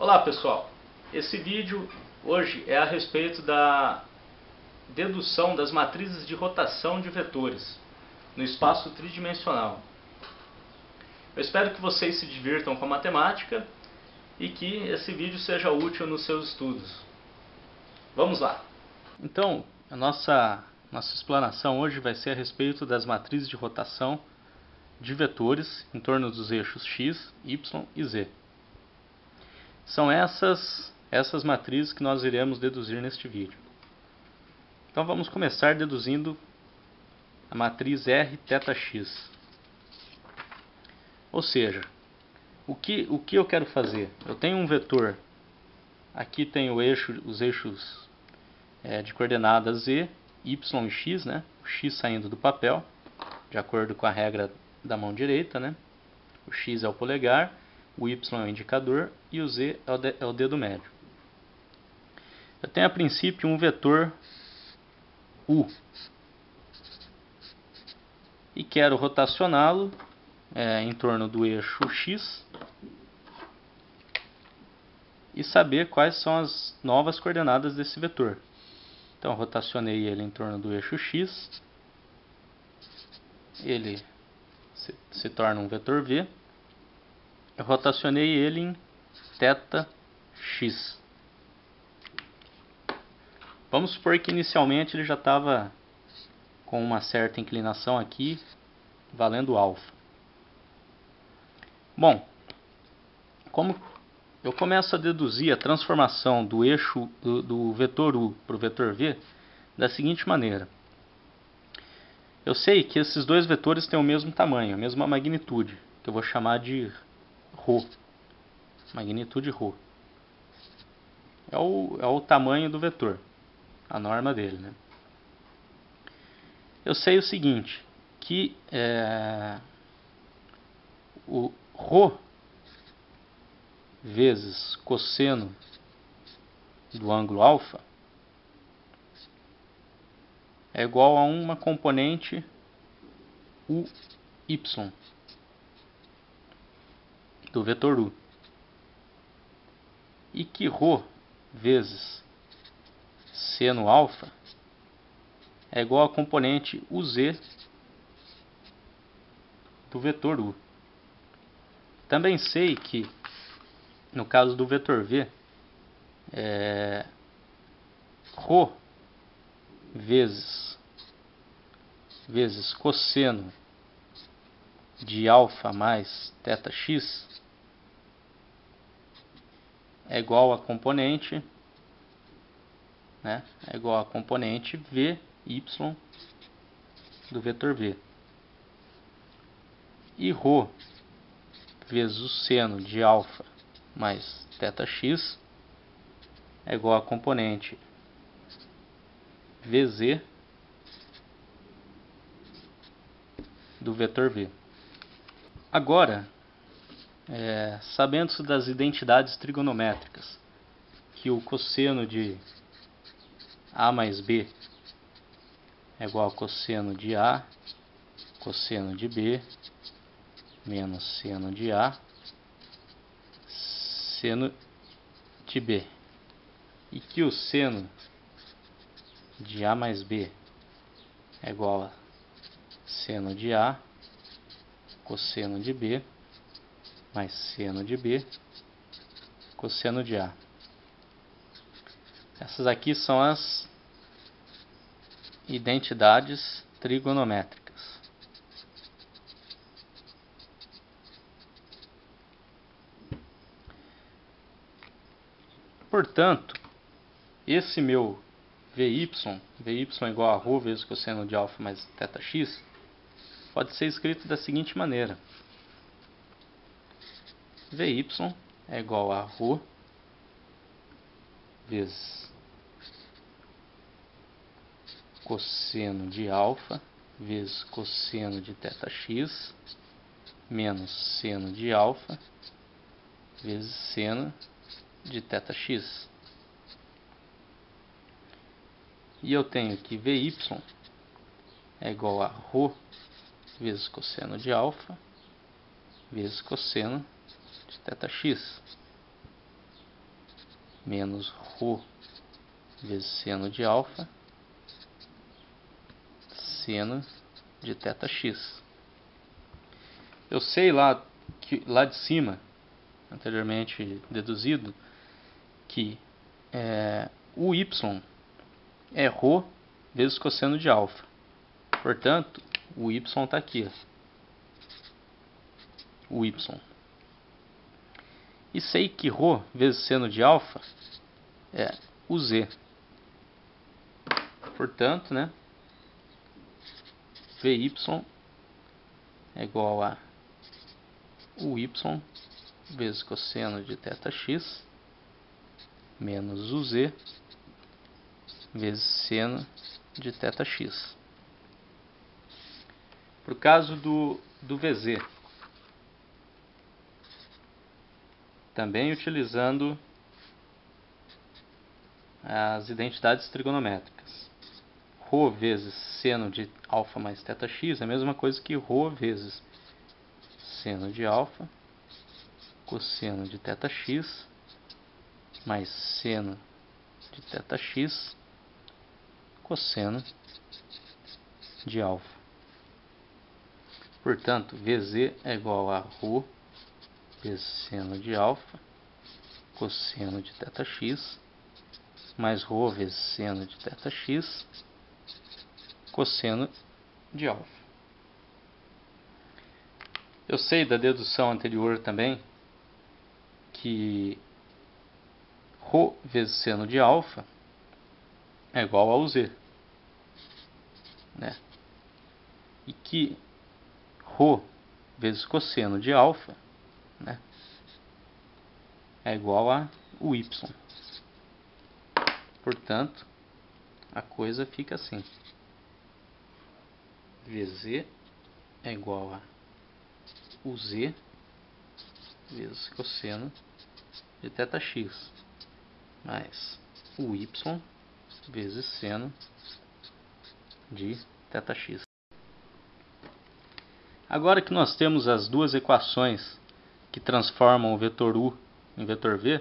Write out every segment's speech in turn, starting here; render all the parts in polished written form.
Olá pessoal, esse vídeo hoje é a respeito da dedução das matrizes de rotação de vetores no espaço tridimensional. Eu espero que vocês se divirtam com a matemática e que esse vídeo seja útil nos seus estudos. Vamos lá! Então, a nossa explanação hoje vai ser a respeito das matrizes de rotação de vetores em torno dos eixos x, y e z. São essas matrizes que nós iremos deduzir neste vídeo. Então vamos começar deduzindo a matriz R θx. Ou seja, o que eu quero fazer? Eu tenho um vetor, aqui tem os eixos de coordenadas z, y e x, né? O x saindo do papel, de acordo com a regra da mão direita, né? O x é o polegar, o y é o indicador e o z é o dedo médio. Eu tenho a princípio um vetor u e quero rotacioná-lo em torno do eixo x e saber quais são as novas coordenadas desse vetor. Então rotacionei ele em torno do eixo x, ele se torna um vetor v. Eu rotacionei ele em θx. Vamos supor que inicialmente ele já estava com uma certa inclinação aqui, valendo α. Bom, como eu começo a deduzir a transformação do eixo do vetor u para o vetor v da seguinte maneira. Eu sei que esses dois vetores têm o mesmo tamanho, a mesma magnitude, que eu vou chamar de ρ. Magnitude ρ. É o tamanho do vetor, a norma dele, né? Eu sei o seguinte, que o ρ vezes cosseno do ângulo α é igual a uma componente uy do vetor u. E que ρ vezes seno α é igual a componente uz do vetor u. Também sei que, no caso do vetor v, ρ vezes cosseno de α mais θx é igual a componente, é igual a componente vy do vetor v. E ρ vezes o seno de α mais θx é igual a componente vz do vetor v. Agora, sabendo-se das identidades trigonométricas, que o cosseno de a mais b é igual a cosseno de a, cosseno de b, menos seno de a, seno de b. E que o seno de a mais b é igual a seno de a, cosseno de b, mais seno de b, cosseno de a. Essas aqui são as identidades trigonométricas. Portanto, esse meu vy é igual a ρ vezes cosseno de α mais θx, pode ser escrito da seguinte maneira. Vy é igual a ρ vezes cosseno de α vezes cosseno de θx menos seno de α vezes seno de θx. E eu tenho que vy é igual a ρ vezes cosseno de α vezes cosseno de θx. menos ρ vezes seno de alfa, seno de θx. Eu sei lá de cima, anteriormente deduzido, que o y é ρ vezes cosseno de alfa. Portanto, o y está aqui. O y. E sei que ρ vezes seno de alfa é o z. Portanto, né, Vy é igual a o y vezes cosseno de θx menos o z vezes seno de θx. Para o caso do Vz, também utilizando as identidades trigonométricas. Ρ vezes seno de alfa mais θx é a mesma coisa que ρ vezes seno de alfa cosseno de θx mais seno de θx cosseno de alfa. Portanto, Vz é igual a ρ vezes seno de alfa cosseno de θx mais ρ vezes seno de θx cosseno de alfa. Eu sei da dedução anterior também que ρ vezes seno de alfa é igual ao z, né? E que ρ vezes cosseno de alfa, né, é igual a o y. Portanto, a coisa fica assim. Vz é igual a o z vezes cosseno de θx mais o y vezes seno de θx. Agora que nós temos as duas equações que transformam o vetor u em vetor v,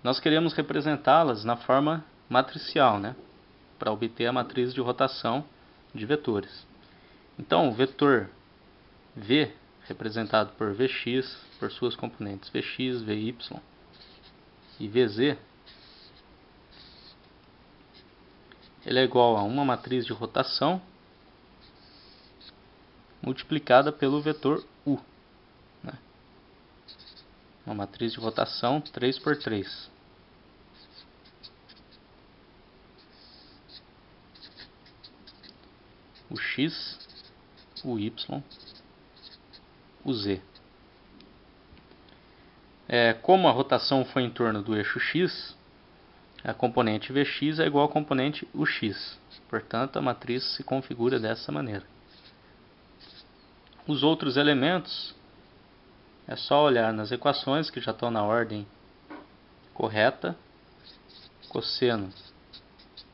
nós queremos representá-las na forma matricial, né, para obter a matriz de rotação de vetores. Então, o vetor v, representado por Vx, por suas componentes Vx, Vy e Vz, ele é igual a uma matriz de rotação multiplicada pelo vetor u, né? Uma matriz de rotação 3×3. O x, o y, o z. Como a rotação foi em torno do eixo x, a componente Vx é igual à componente Ux. Portanto, a matriz se configura dessa maneira. Os outros elementos, é só olhar nas equações que já estão na ordem correta. Cosseno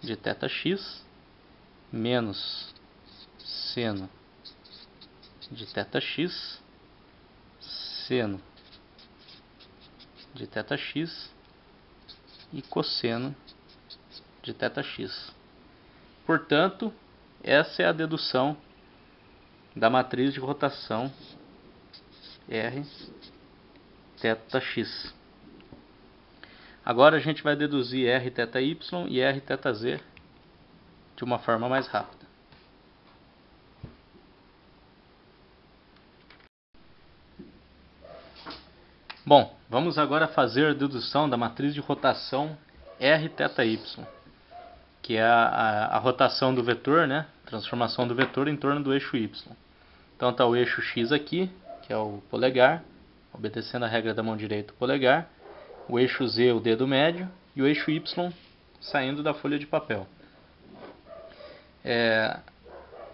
de θx menos seno de θx, seno de θx e cosseno de θx. Portanto, essa é a dedução da matriz de rotação R θx. Agora a gente vai deduzir R θy e R θz de uma forma mais rápida. Bom, vamos agora fazer a dedução da matriz de rotação R θy, que é a rotação do vetor, né? Transformação do vetor em torno do eixo y. Então está o eixo x aqui, que é o polegar, obedecendo a regra da mão direita, o polegar. O eixo z, o dedo médio, e o eixo y saindo da folha de papel.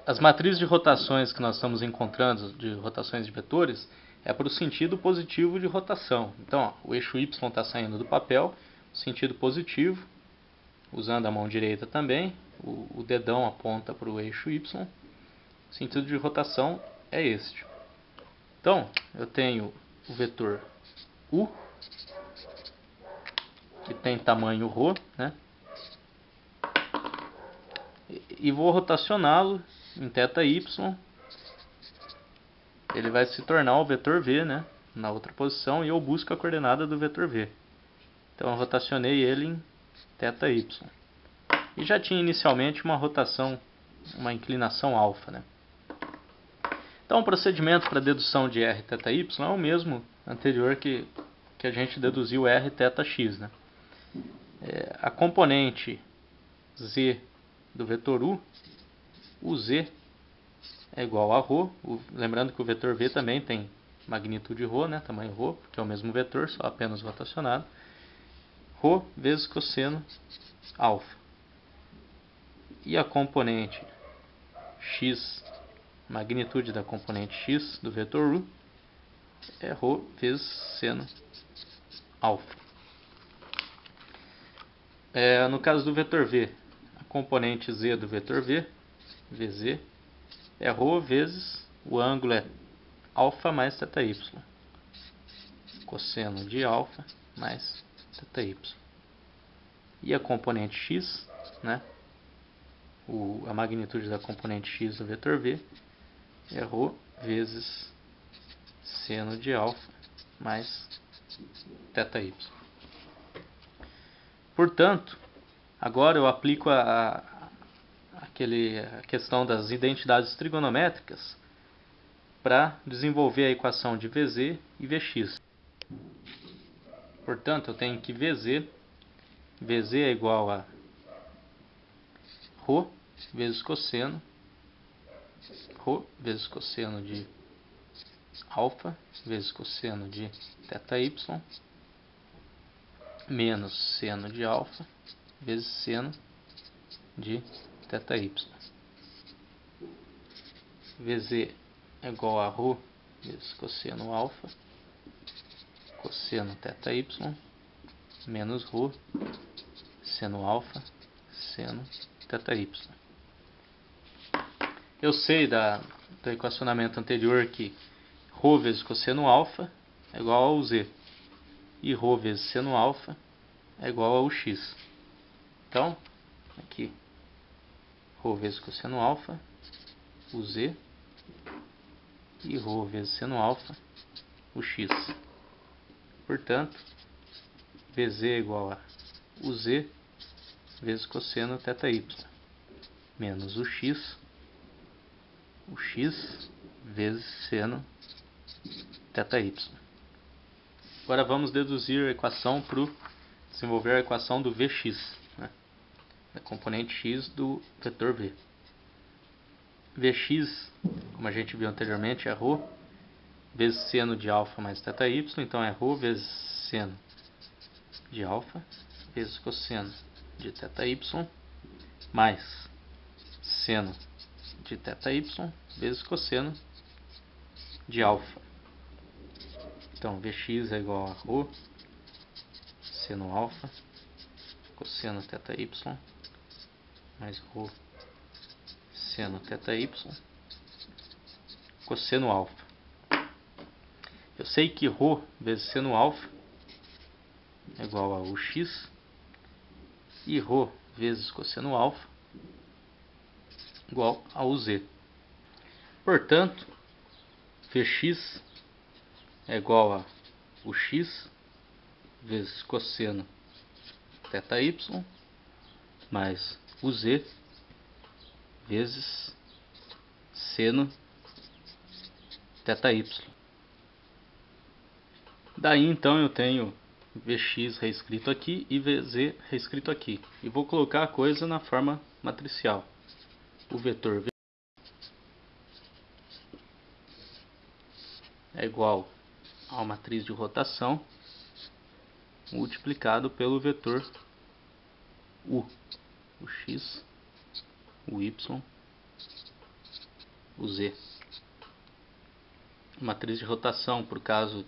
As matrizes de rotações que nós estamos encontrando, de rotações de vetores, é para o sentido positivo de rotação. Então, ó, o eixo y está saindo do papel, sentido positivo, usando a mão direita também, o dedão aponta para o eixo y, o sentido de rotação é este. Então, eu tenho o vetor u que tem tamanho ρ, né? E vou rotacioná-lo em θy. Ele vai se tornar o vetor v, né? Na outra posição, e eu busco a coordenada do vetor v. Então eu rotacionei ele em θy. E já tinha inicialmente uma rotação, uma inclinação alfa, né? Então o procedimento para dedução de r θy é o mesmo anterior que a gente deduziu r θx, né? A componente z do vetor u, o z é igual a ρ, lembrando que o vetor v também tem magnitude ρ, né, tamanho ρ, porque é o mesmo vetor, só apenas rotacionado, ρ vezes cosseno alfa. E a componente x, magnitude da componente x do vetor u, é ρ vezes seno alfa. No caso do vetor v, a componente z do vetor v, vz, é ρ vezes, o ângulo é alfa mais θy, cosseno de alfa mais θy. E a componente x, né, a magnitude da componente x do vetor v, é ρ vezes seno de alfa mais θy. Portanto, agora eu aplico a questão das identidades trigonométricas para desenvolver a equação de Vz e Vx. Portanto, eu tenho que Vz é igual a ρ vezes cosseno de alfa vezes cosseno de θy menos seno de alfa vezes seno de θy. Vz é igual a ρ vezes cosseno alfa cosseno θy menos ρ seno alfa seno θy. Eu sei do equacionamento anterior que ρ vezes cosseno alfa é igual ao z e ρ vezes seno alfa é igual ao x. Então, aqui, ρ vezes cosseno alfa, o z, e ρ vezes seno alfa, o x. Portanto, Vz é igual a o z vezes cosseno θy, menos o x vezes seno θy. Agora vamos deduzir a equação para desenvolver a equação do Vx, né? A componente x do vetor v. Vx, como a gente viu anteriormente, é ρ vezes seno de alfa mais θy, então é ρ vezes seno de alfa vezes cosseno de θy mais seno de θy vezes cosseno de alfa. Então, Vx é igual a ρ seno alfa cosseno θy mais ρ seno θy cosseno alfa. Eu sei que ρ vezes seno alfa é igual a ux e ρ vezes cosseno alfa igual a uz. Portanto, Vx é igual a ux vezes cosseno θy mais uz vezes seno θy. Daí então eu tenho Vx reescrito aqui e Vz reescrito aqui. E vou colocar a coisa na forma matricial. O vetor V é igual a uma matriz de rotação multiplicado pelo vetor U. O x, o y, o z. Matriz de rotação, por caso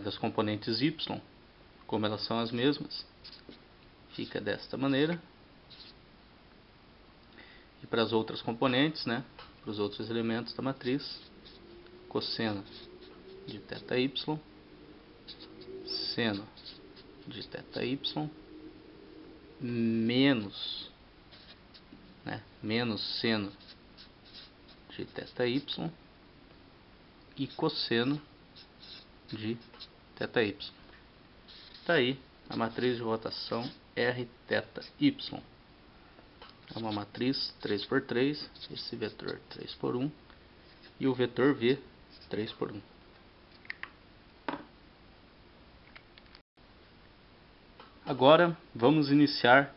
das componentes y, como elas são as mesmas, fica desta maneira. E para as outras componentes, né, para os outros elementos da matriz, cosseno de θy, seno de θy menos, menos seno de θy e cosseno de θy. Está aí a matriz de rotação Rθy. É uma matriz 3×3, esse vetor 3×1 e o vetor V 3×1. Agora vamos iniciar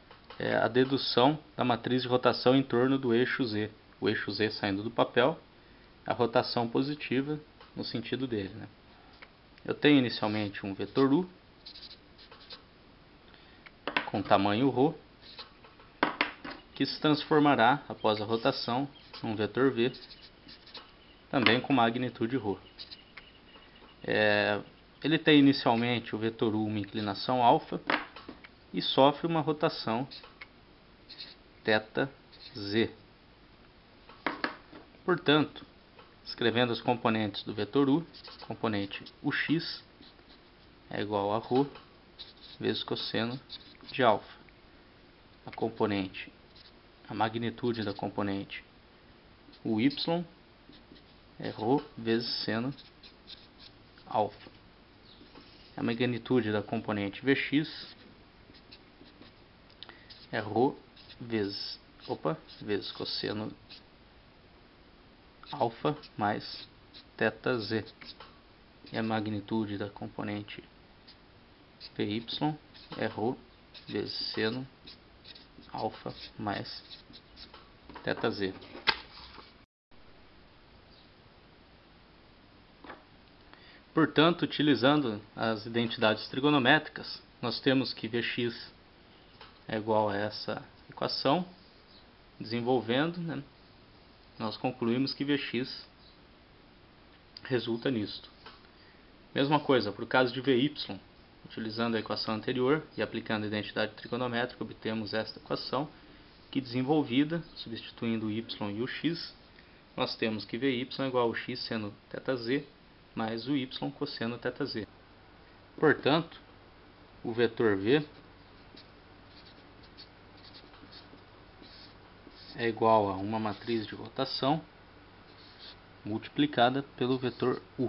a dedução da matriz de rotação em torno do eixo Z. O eixo Z saindo do papel, a rotação positiva no sentido dele. Eu tenho inicialmente um vetor U com tamanho ρ, que se transformará após a rotação num vetor V, também com magnitude ρ. Ele tem inicialmente o vetor U uma inclinação alfa e sofre uma rotação θz. Portanto, escrevendo os componentes do vetor U, componente Ux é igual a ρ vezes cosseno de alfa. A magnitude da componente Uy é ρ vezes seno alfa. A magnitude da componente Vx é ρ vezes cosseno alfa mais θz. E a magnitude da componente Vy é ρ vezes seno alfa mais θz. Portanto, utilizando as identidades trigonométricas, nós temos que Vx é igual a essa equação. Desenvolvendo, nós concluímos que Vx resulta nisto. Mesma coisa para o caso de Vy. Utilizando a equação anterior e aplicando a identidade trigonométrica, obtemos esta equação, que desenvolvida, substituindo o y e o x, nós temos que Vy é igual ao x seno θz mais o y cosseno θz. Portanto, o vetor V é igual a uma matriz de rotação multiplicada pelo vetor U.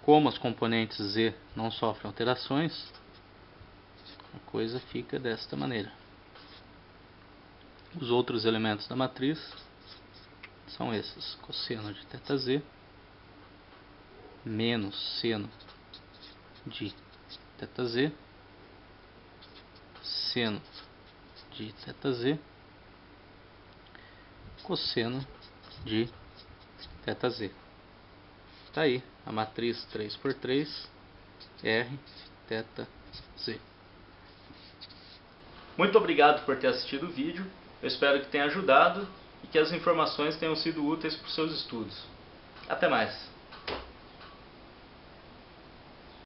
Como as componentes Z não sofrem alterações, a coisa fica desta maneira. Os outros elementos da matriz são esses: cosseno de θz menos seno de θz, seno de θz, cosseno de θz. Está aí a matriz 3×3 Rθz. Muito obrigado por ter assistido o vídeo. Eu espero que tenha ajudado e que as informações tenham sido úteis para os seus estudos. Até mais!